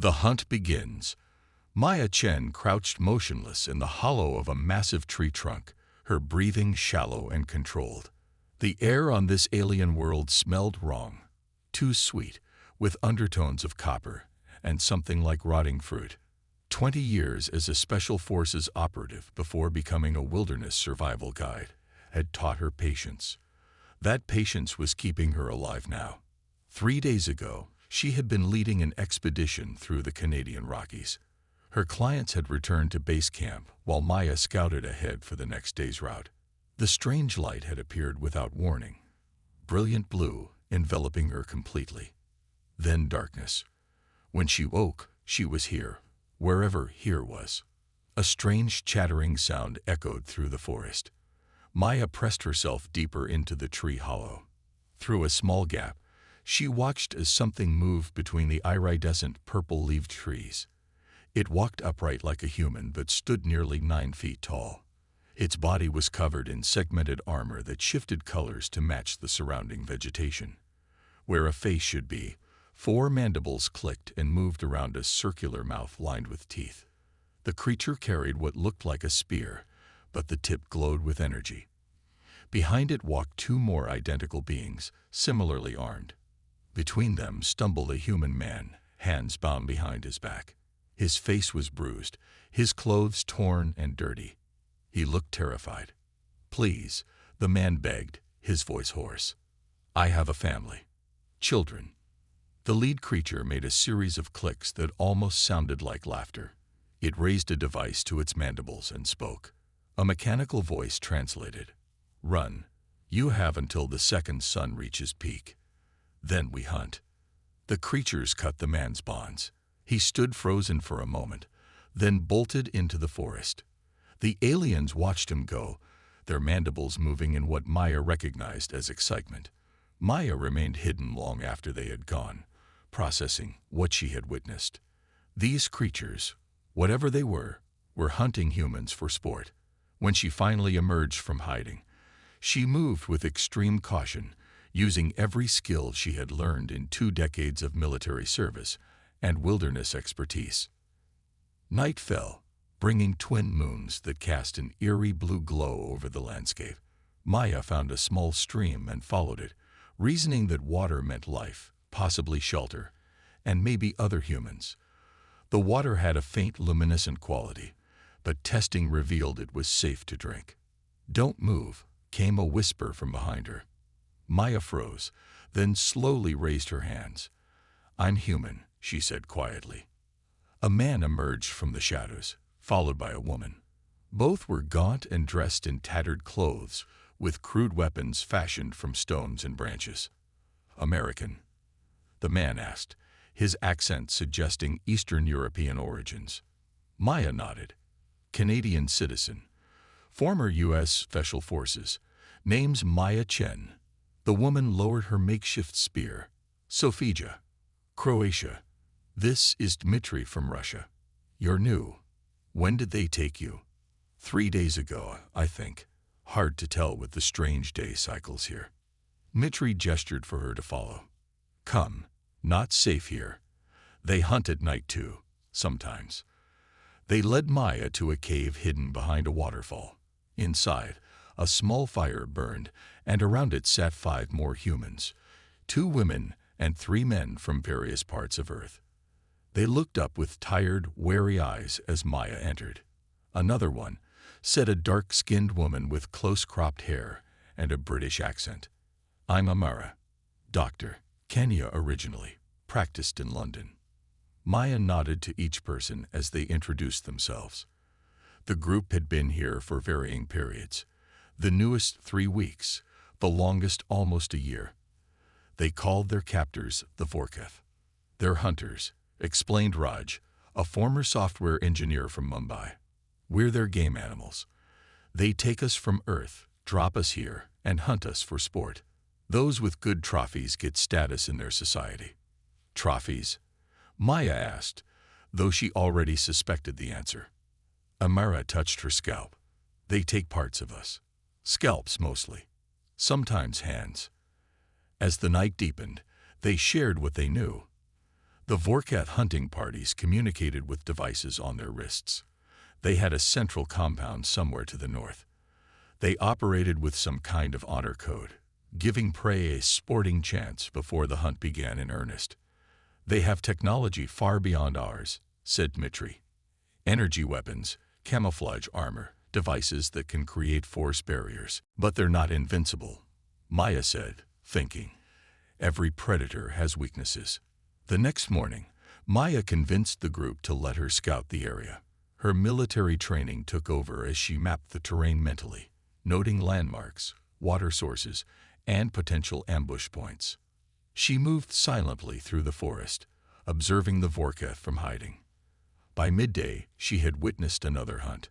The hunt begins. Maya Chen crouched motionless in the hollow of a massive tree trunk, her breathing shallow and controlled. The air on this alien world smelled wrong, too sweet, with undertones of copper and something like rotting fruit. 20 years as a Special Forces operative before becoming a wilderness survival guide had taught her patience. That patience was keeping her alive now. 3 days ago, she had been leading an expedition through the Canadian Rockies. Her clients had returned to base camp while Maya scouted ahead for the next day's route. The strange light had appeared without warning, brilliant blue, enveloping her completely. Then darkness. When she woke, she was here, wherever here was. A strange chattering sound echoed through the forest. Maya pressed herself deeper into the tree hollow. Through a small gap, she watched as something moved between the iridescent purple-leaved trees. It walked upright like a human but stood nearly 9 feet tall. Its body was covered in segmented armor that shifted colors to match the surrounding vegetation. Where a face should be, 4 mandibles clicked and moved around a circular mouth lined with teeth. The creature carried what looked like a spear, but the tip glowed with energy. Behind it walked 2 more identical beings, similarly armed. Between them stumbled a human man, hands bound behind his back. His face was bruised, his clothes torn and dirty. He looked terrified. "Please," the man begged, his voice hoarse. "I have a family. Children." The lead creature made a series of clicks that almost sounded like laughter. It raised a device to its mandibles and spoke. A mechanical voice translated. "Run. You have until the second sun reaches peak. Then we hunt." The creatures cut the man's bonds. He stood frozen for a moment, then bolted into the forest. The aliens watched him go, their mandibles moving in what Maya recognized as excitement. Maya remained hidden long after they had gone, processing what she had witnessed. These creatures, whatever they were hunting humans for sport. When she finally emerged from hiding, she moved with extreme caution, using every skill she had learned in 2 decades of military service and wilderness expertise. Night fell, bringing twin moons that cast an eerie blue glow over the landscape. Maya found a small stream and followed it, reasoning that water meant life, possibly shelter, and maybe other humans. The water had a faint luminescent quality, but testing revealed it was safe to drink. "Don't move," came a whisper from behind her. Maya froze, then slowly raised her hands. "I'm human," she said quietly. A man emerged from the shadows, followed by a woman. Both were gaunt and dressed in tattered clothes, with crude weapons fashioned from stones and branches. "American?" the man asked, his accent suggesting Eastern European origins. Maya nodded. "Canadian citizen. Former U.S. Special Forces. Name's Maya Chen." The woman lowered her makeshift spear. "Sofija. Croatia. This is Dmitri from Russia. You're new. When did they take you?" 3 days ago, I think. Hard to tell with the strange day cycles here." Dmitri gestured for her to follow. "Come. Not safe here. They hunt at night too, sometimes." They led Maya to a cave hidden behind a waterfall. Inside, a small fire burned, and around it sat 5 more humans, 2 women and 3 men from various parts of Earth. They looked up with tired, wary eyes as Maya entered. Another one said, a dark-skinned woman with close-cropped hair and a British accent. "I'm Amara. Doctor. Kenya originally. Practiced in London." Maya nodded to each person as they introduced themselves. The group had been here for varying periods. The newest 3 weeks, the longest almost a year. They called their captors the Vorketh. "They're hunters," explained Raj, a former software engineer from Mumbai. "We're their game animals. They take us from Earth, drop us here, and hunt us for sport. Those with good trophies get status in their society." "Trophies?" Maya asked, though she already suspected the answer. Amara touched her scalp. "They take parts of us. Scalps mostly. Sometimes hands." As the night deepened, they shared what they knew. The Vorkath hunting parties communicated with devices on their wrists. They had a central compound somewhere to the north. They operated with some kind of honor code, giving prey a sporting chance before the hunt began in earnest. "They have technology far beyond ours," said Dmitri. "Energy weapons, camouflage armor, devices that can create force barriers. But they're not invincible," Maya said, thinking. "Every predator has weaknesses." The next morning, Maya convinced the group to let her scout the area. Her military training took over as she mapped the terrain mentally, noting landmarks, water sources, and potential ambush points. She moved silently through the forest, observing the Vorkath from hiding. By midday, she had witnessed another hunt.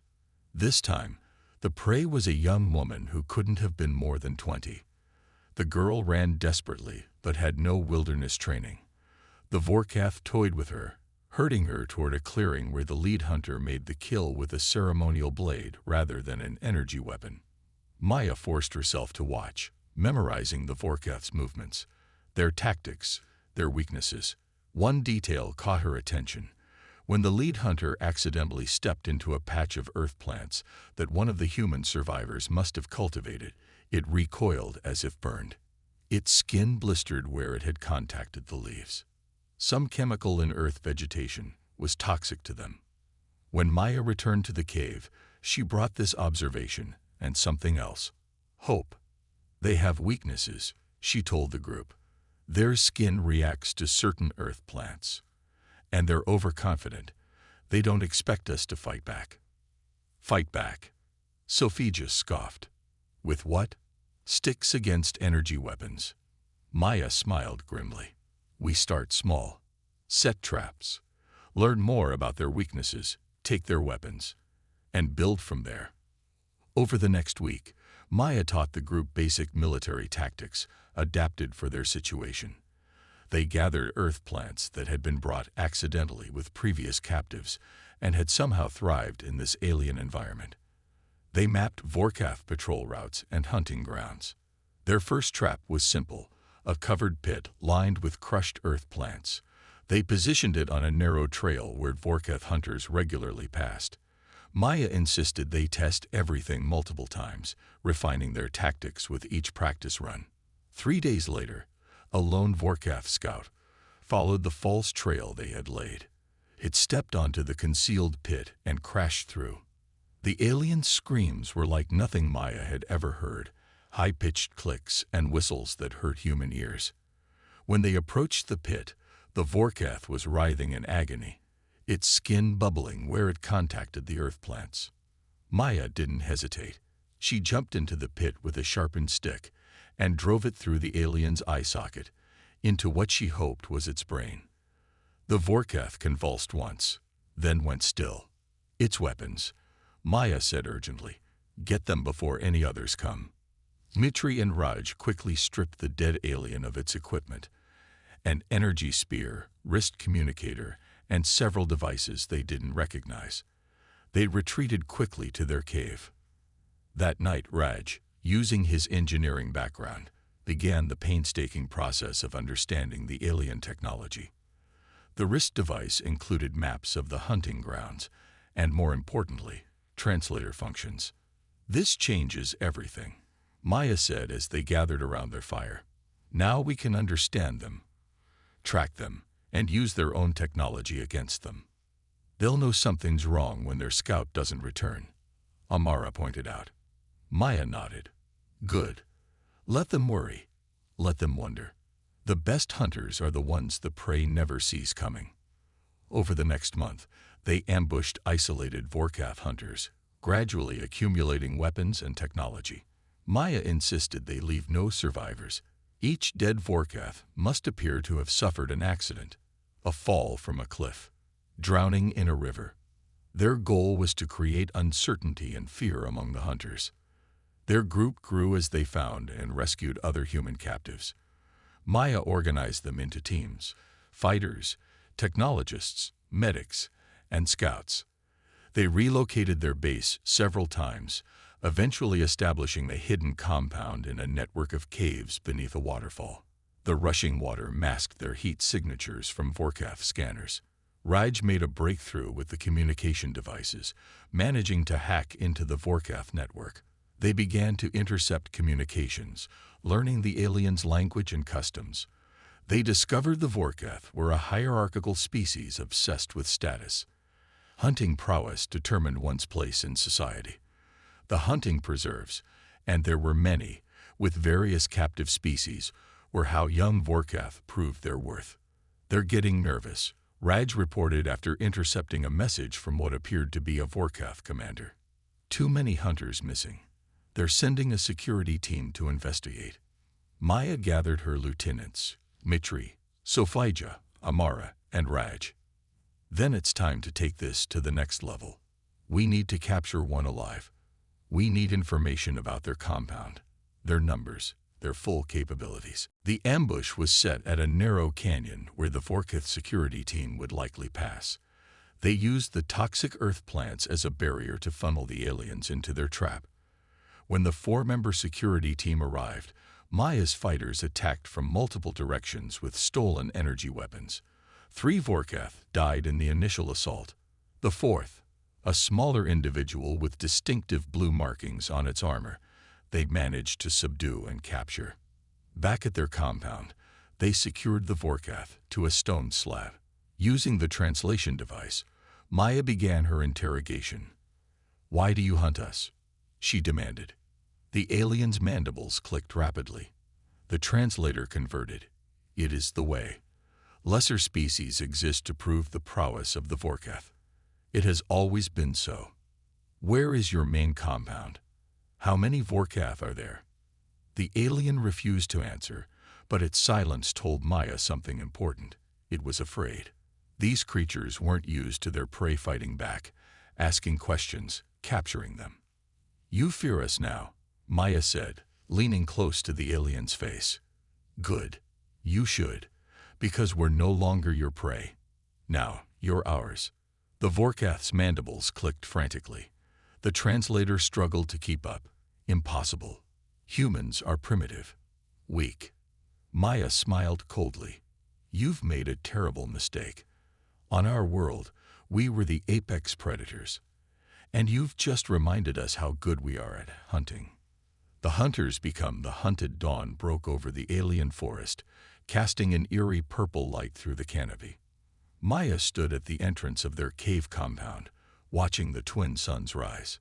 This time, the prey was a young woman who couldn't have been more than 20. The girl ran desperately, but had no wilderness training. The Vorkath toyed with her, herding her toward a clearing where the lead hunter made the kill with a ceremonial blade rather than an energy weapon. Maya forced herself to watch, memorizing the Vorkath's movements, their tactics, their weaknesses. One detail caught her attention. When the lead hunter accidentally stepped into a patch of earth plants that one of the human survivors must have cultivated, it recoiled as if burned. Its skin blistered where it had contacted the leaves. Some chemical in earth vegetation was toxic to them. When Maya returned to the cave, she brought this observation and something else: hope. "They have weaknesses," she told the group. "Their skin reacts to certain earth plants. And they're overconfident. They don't expect us to fight back." "Fight back?" Sophia scoffed. "With what?" "Sticks against energy weapons." Maya smiled grimly. "We start small. Set traps. Learn more about their weaknesses, take their weapons, and build from there." Over the next week, Maya taught the group basic military tactics adapted for their situation. They gathered earth plants that had been brought accidentally with previous captives and had somehow thrived in this alien environment. They mapped Vorkath patrol routes and hunting grounds. Their first trap was simple: a covered pit lined with crushed earth plants. They positioned it on a narrow trail where Vorkath hunters regularly passed. Maya insisted they test everything multiple times, refining their tactics with each practice run. 3 days later, a lone Vorkath scout followed the false trail they had laid. It stepped onto the concealed pit and crashed through. The alien's screams were like nothing Maya had ever heard, high-pitched clicks and whistles that hurt human ears. When they approached the pit, the Vorkath was writhing in agony, its skin bubbling where it contacted the earth plants. Maya didn't hesitate. She jumped into the pit with a sharpened stick and drove it through the alien's eye socket, into what she hoped was its brain. The Vorkath convulsed once, then went still. "Its weapons," Maya said urgently. "Get them before any others come." Dmitri and Raj quickly stripped the dead alien of its equipment: an energy spear, wrist communicator, and several devices they didn't recognize. They retreated quickly to their cave. That night, Raj, using his engineering background, began the painstaking process of understanding the alien technology. The wrist device included maps of the hunting grounds and, more importantly, translator functions. "This changes everything," Maya said as they gathered around their fire. "Now we can understand them, track them, and use their own technology against them." "They'll know something's wrong when their scout doesn't return," Amara pointed out. Maya nodded. "Good. Let them worry. Let them wonder. The best hunters are the ones the prey never sees coming." Over the next month, they ambushed isolated Vorkath hunters, gradually accumulating weapons and technology. Maya insisted they leave no survivors. Each dead Vorkath must appear to have suffered an accident: a fall from a cliff, drowning in a river. Their goal was to create uncertainty and fear among the hunters. Their group grew as they found and rescued other human captives. Maya organized them into teams: fighters, technologists, medics, and scouts. They relocated their base several times, eventually establishing a hidden compound in a network of caves beneath a waterfall. The rushing water masked their heat signatures from Vorkath scanners. Raj made a breakthrough with the communication devices, managing to hack into the Vorkath network. They began to intercept communications, learning the aliens' language and customs. They discovered the Vorkath were a hierarchical species obsessed with status. Hunting prowess determined one's place in society. The hunting preserves, and there were many, with various captive species, were how young Vorkath proved their worth. "They're getting nervous," Raj reported after intercepting a message from what appeared to be a Vorkath commander. "Too many hunters missing. They're sending a security team to investigate." Maya gathered her lieutenants, Mitri, Sophija, Amara, and Raj. "Then it's time to take this to the next level. We need to capture one alive. We need information about their compound, their numbers, their full capabilities." The ambush was set at a narrow canyon where the Vorkath security team would likely pass. They used the toxic earth plants as a barrier to funnel the aliens into their trap. When the 4-member security team arrived, Maya's fighters attacked from multiple directions with stolen energy weapons. 3 Vorkath died in the initial assault. The 4th, a smaller individual with distinctive blue markings on its armor, they managed to subdue and capture. Back at their compound, they secured the Vorkath to a stone slab. Using the translation device, Maya began her interrogation. "Why do you hunt us?" she demanded. The alien's mandibles clicked rapidly. The translator converted. "It is the way. Lesser species exist to prove the prowess of the Vorkath. It has always been so. Where is your main compound? How many Vorkath are there?" The alien refused to answer, but its silence told Maya something important. It was afraid. These creatures weren't used to their prey fighting back, asking questions, capturing them. "You fear us now," Maya said, leaning close to the alien's face. "Good. You should, because we're no longer your prey. Now, you're ours." The Vorkath's mandibles clicked frantically. The translator struggled to keep up. "Impossible. Humans are primitive, weak." Maya smiled coldly. "You've made a terrible mistake. On our world, we were the apex predators. And you've just reminded us how good we are at hunting." The hunters become the hunted. Dawn broke over the alien forest, casting an eerie purple light through the canopy. Maya stood at the entrance of their cave compound, watching the twin suns rise.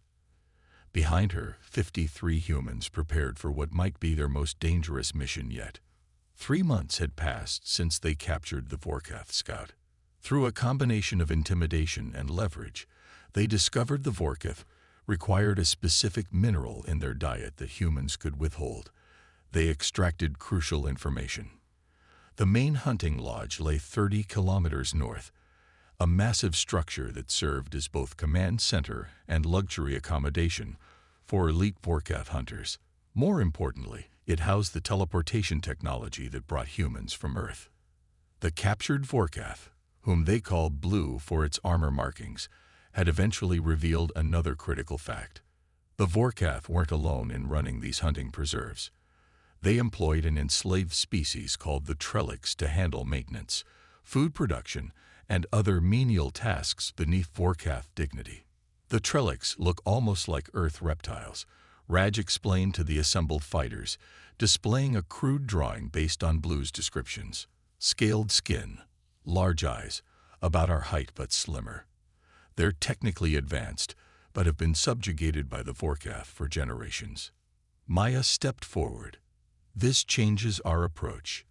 Behind her, 53 humans prepared for what might be their most dangerous mission yet. 3 months had passed since they captured the Vorkath scout. Through a combination of intimidation and leverage, they discovered the Vorkath required a specific mineral in their diet that humans could withhold. They extracted crucial information. The main hunting lodge lay 30 kilometers north, a massive structure that served as both command center and luxury accommodation for elite Vorkath hunters. More importantly, it housed the teleportation technology that brought humans from Earth. The captured Vorkath, whom they called Blue for its armor markings, had eventually revealed another critical fact. The Vorkath weren't alone in running these hunting preserves. They employed an enslaved species called the Trellix to handle maintenance, food production, and other menial tasks beneath Vorkath dignity. "The Trellix look almost like Earth reptiles," Raj explained to the assembled fighters, displaying a crude drawing based on Blue's descriptions. "Scaled skin, large eyes, about our height but slimmer. They're technically advanced, but have been subjugated by the Vorkath for generations." Maya stepped forward. "This changes our approach.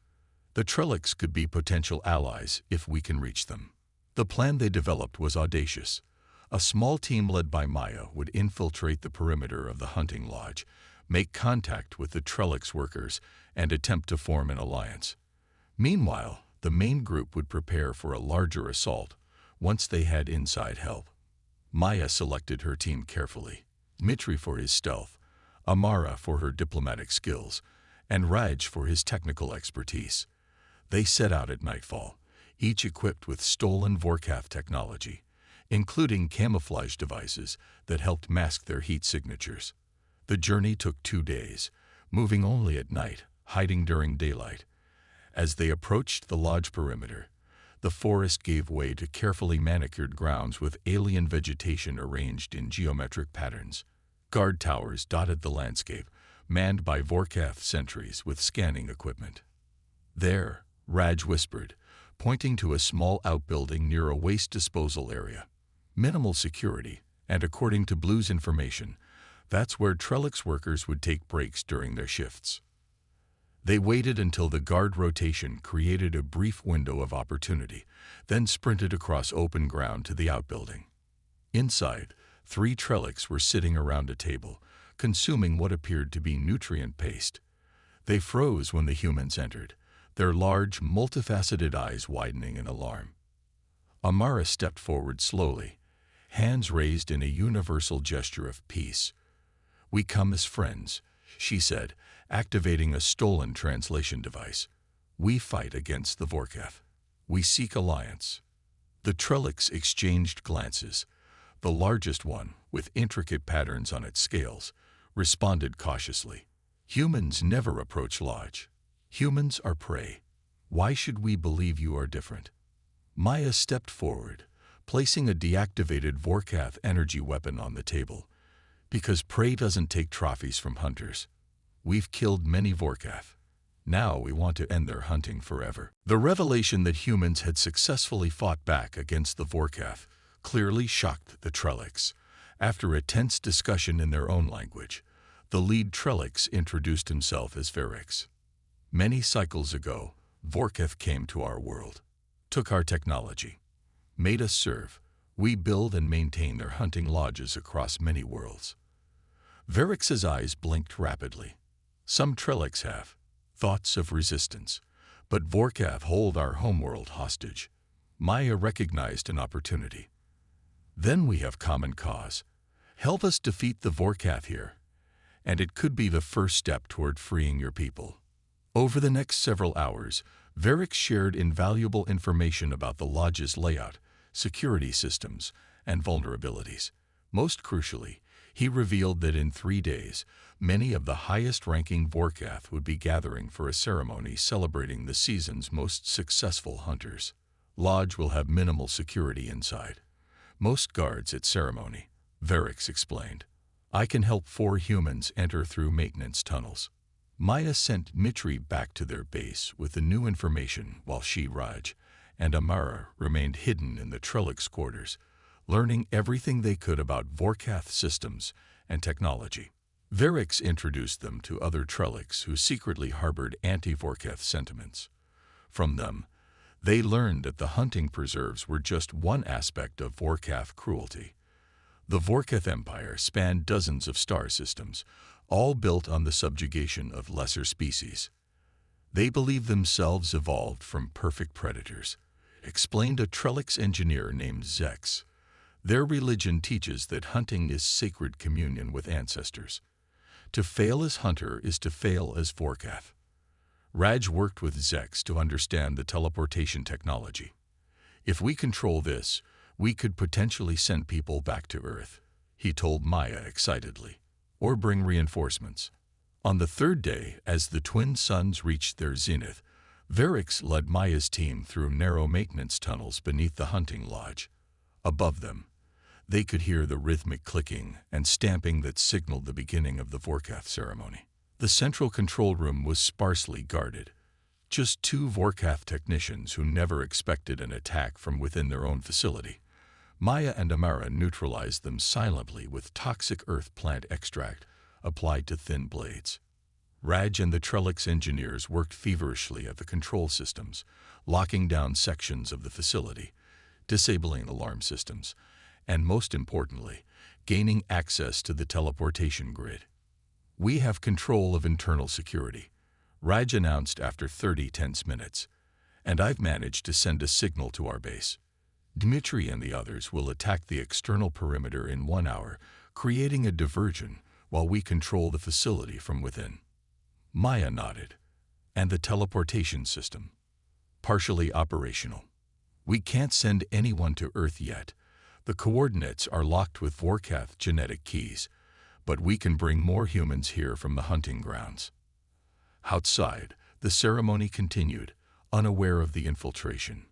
The Trellix could be potential allies if we can reach them." The plan they developed was audacious. A small team led by Maya would infiltrate the perimeter of the hunting lodge, make contact with the Trellix workers, and attempt to form an alliance. Meanwhile, the main group would prepare for a larger assault once they had inside help. Maya selected her team carefully, Mitri for his stealth, Amara for her diplomatic skills, and Raj for his technical expertise. They set out at nightfall, each equipped with stolen Vorkath technology, including camouflage devices that helped mask their heat signatures. The journey took 2 days, moving only at night, hiding during daylight. As they approached the lodge perimeter, the forest gave way to carefully manicured grounds with alien vegetation arranged in geometric patterns. Guard towers dotted the landscape, manned by Vorkath sentries with scanning equipment. "There," Raj whispered, pointing to a small outbuilding near a waste disposal area. Minimal security, and according to Blue's information, that's where Trellix workers would take breaks during their shifts. They waited until the guard rotation created a brief window of opportunity, then sprinted across open ground to the outbuilding. Inside, 3 Trellix were sitting around a table, consuming what appeared to be nutrient paste. They froze when the humans entered, their large, multifaceted eyes widening in alarm. Amara stepped forward slowly, hands raised in a universal gesture of peace. "We come as friends," she said, activating a stolen translation device. "We fight against the Vorkath. We seek alliance." The Trellix exchanged glances. The largest one, with intricate patterns on its scales, responded cautiously. "Humans never approach lodge. Humans are prey. Why should we believe you are different?" Maya stepped forward, placing a deactivated Vorkath energy weapon on the table. "Because prey doesn't take trophies from hunters. We've killed many Vorkath. Now we want to end their hunting forever." The revelation that humans had successfully fought back against the Vorkath clearly shocked the Trellix. After a tense discussion in their own language, the lead Trellix introduced himself as Verix. "Many cycles ago, Vorkath came to our world, took our technology, made us serve. We build and maintain their hunting lodges across many worlds." Verix's eyes blinked rapidly. "Some Trellix have thoughts of resistance, but Vorkath hold our homeworld hostage." Maya recognized an opportunity. "Then we have common cause. Help us defeat the Vorkath here, and it could be the first step toward freeing your people." Over the next several hours, Verix shared invaluable information about the lodge's layout, security systems, and vulnerabilities. Most crucially, he revealed that in 3 days, many of the highest-ranking Vorkath would be gathering for a ceremony celebrating the season's most successful hunters. Lodge will have minimal security inside. Most guards at ceremony, Verix explained. "I can help 4 humans enter through maintenance tunnels." Maya sent Mitri back to their base with the new information while she, Raj, and Amara remained hidden in the Trellix quarters, learning everything they could about Vorkath systems and technology. Verix introduced them to other Trellix who secretly harbored anti-Vorkath sentiments. From them, they learned that the hunting preserves were just one aspect of Vorkath cruelty. The Vorkath Empire spanned dozens of star systems, all built on the subjugation of lesser species. "They believe themselves evolved from perfect predators," explained a Trellix engineer named Zex. "Their religion teaches that hunting is sacred communion with ancestors. To fail as hunter is to fail as Vorkath." Raj worked with Zex to understand the teleportation technology. "If we control this, we could potentially send people back to Earth," he told Maya excitedly, "or bring reinforcements." On the 3rd day, as the twin suns reached their zenith, Verix led Maya's team through narrow maintenance tunnels beneath the hunting lodge. Above them, they could hear the rhythmic clicking and stamping that signaled the beginning of the Vorkath ceremony. The central control room was sparsely guarded. Just 2 Vorkath technicians who never expected an attack from within their own facility. Maya and Amara neutralized them silently with toxic earth plant extract applied to thin blades. Raj and the Trellix engineers worked feverishly at the control systems, locking down sections of the facility, disabling alarm systems, and most importantly, gaining access to the teleportation grid. "We have control of internal security," Raj announced after 30 tense minutes, "and I've managed to send a signal to our base. Dmitri and the others will attack the external perimeter in 1 hour, creating a diversion while we control the facility from within." Maya nodded. "And the teleportation system?" "Partially operational. We can't send anyone to Earth yet. The coordinates are locked with Vorkath genetic keys, but we can bring more humans here from the hunting grounds." Outside, the ceremony continued, unaware of the infiltration.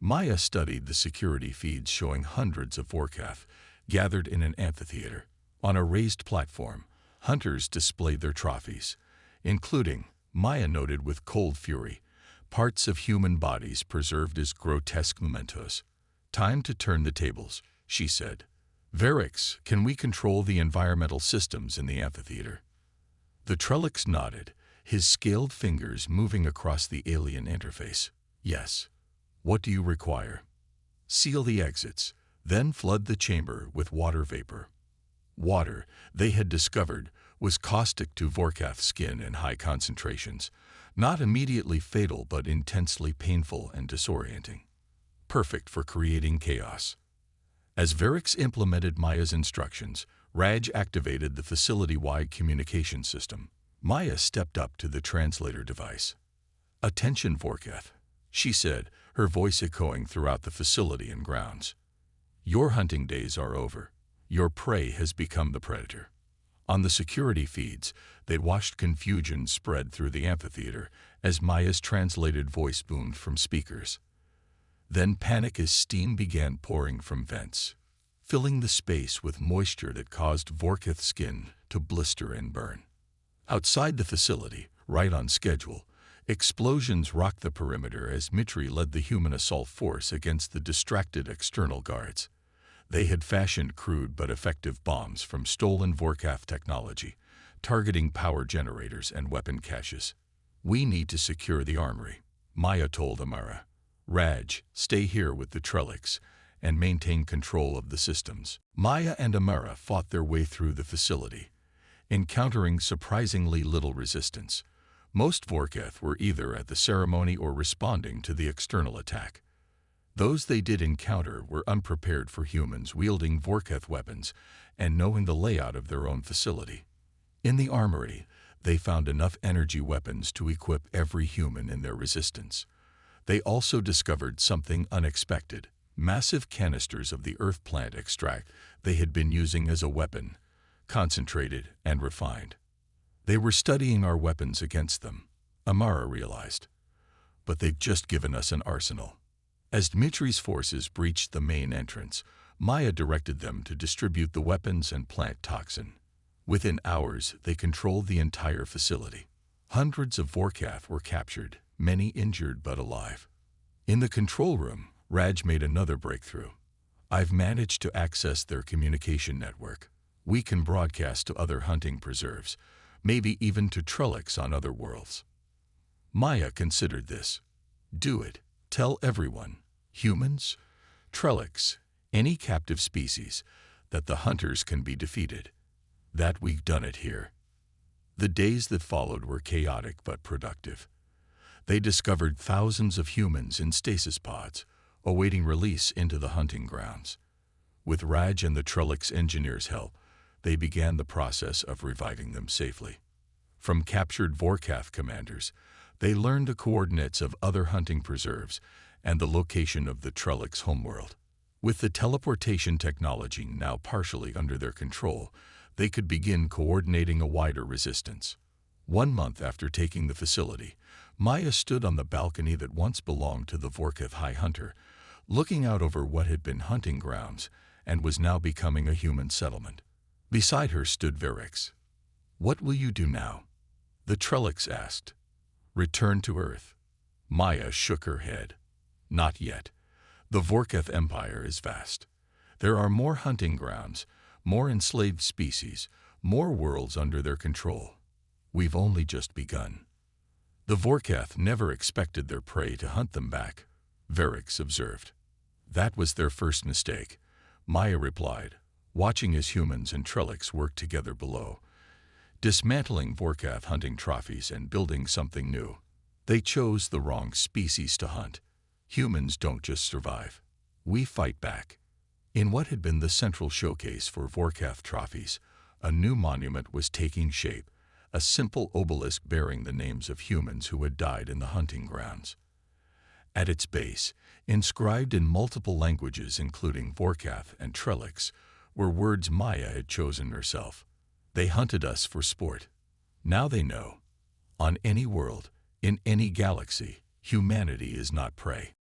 Maya studied the security feeds showing hundreds of Vorkath gathered in an amphitheater. On a raised platform, hunters displayed their trophies, including, Maya noted with cold fury, parts of human bodies preserved as grotesque mementos. "Time to turn the tables," she said. "Verix, can we control the environmental systems in the amphitheater?" The Trellix nodded, his scaled fingers moving across the alien interface. "Yes. What do you require?" "Seal the exits, then flood the chamber with water vapor." Water, they had discovered, was caustic to Vorkath skin in high concentrations, not immediately fatal but intensely painful and disorienting. Perfect for creating chaos. As Verix implemented Maya's instructions, Raj activated the facility-wide communication system. Maya stepped up to the translator device. "Attention, Vorkath," she said, her voice echoing throughout the facility and grounds. "Your hunting days are over. Your prey has become the predator." On the security feeds, they watched confusion spread through the amphitheater as Maya's translated voice boomed from speakers. Then panic as steam began pouring from vents, filling the space with moisture that caused Vorkath's skin to blister and burn. Outside the facility, right on schedule, explosions rocked the perimeter as Mitri led the human assault force against the distracted external guards. They had fashioned crude but effective bombs from stolen Vorkath technology, targeting power generators and weapon caches. "We need to secure the armory," Maya told Amara. "Raj, stay here with the Trellix and maintain control of the systems." Maya and Amara fought their way through the facility, encountering surprisingly little resistance. Most Vorkath were either at the ceremony or responding to the external attack. Those they did encounter were unprepared for humans wielding Vorkath weapons and knowing the layout of their own facility. In the armory, they found enough energy weapons to equip every human in their resistance. They also discovered something unexpected: massive canisters of the earth plant extract they had been using as a weapon, concentrated and refined. "They were studying our weapons against them," Amara realized. "But they've just given us an arsenal." As Dmitri's forces breached the main entrance, Maya directed them to distribute the weapons and plant toxin. Within hours, they controlled the entire facility. Hundreds of Vorkath were captured, many injured but alive. In the control room, Raj made another breakthrough. "I've managed to access their communication network. We can broadcast to other hunting preserves, maybe even to Trellix on other worlds." Maya considered this. "Do it. Tell everyone, humans, Trellix, any captive species, that the hunters can be defeated. That we've done it here." The days that followed were chaotic but productive. They discovered thousands of humans in stasis pods, awaiting release into the hunting grounds. With Raj and the Trellix engineers' help, they began the process of reviving them safely. From captured Vorkath commanders, they learned the coordinates of other hunting preserves and the location of the Trellix homeworld. With the teleportation technology now partially under their control, they could begin coordinating a wider resistance. 1 month after taking the facility, Maya stood on the balcony that once belonged to the Vorkath High Hunter, looking out over what had been hunting grounds and was now becoming a human settlement. Beside her stood Verix. "What will you do now?" the Trellix asked. "Return to Earth." Maya shook her head. "Not yet. The Vorkath Empire is vast. There are more hunting grounds, more enslaved species, more worlds under their control. We've only just begun." "The Vorkath never expected their prey to hunt them back," Verix observed. "That was their first mistake," Maya replied, watching as humans and Trellix worked together below, dismantling Vorkath hunting trophies and building something new. "They chose the wrong species to hunt. Humans don't just survive. We fight back." In what had been the central showcase for Vorkath trophies, a new monument was taking shape, a simple obelisk bearing the names of humans who had died in the hunting grounds. At its base, inscribed in multiple languages including Vorkath and Trellix, were words Maya had chosen herself. "They hunted us for sport. Now they know. On any world, in any galaxy, Humanity is not prey.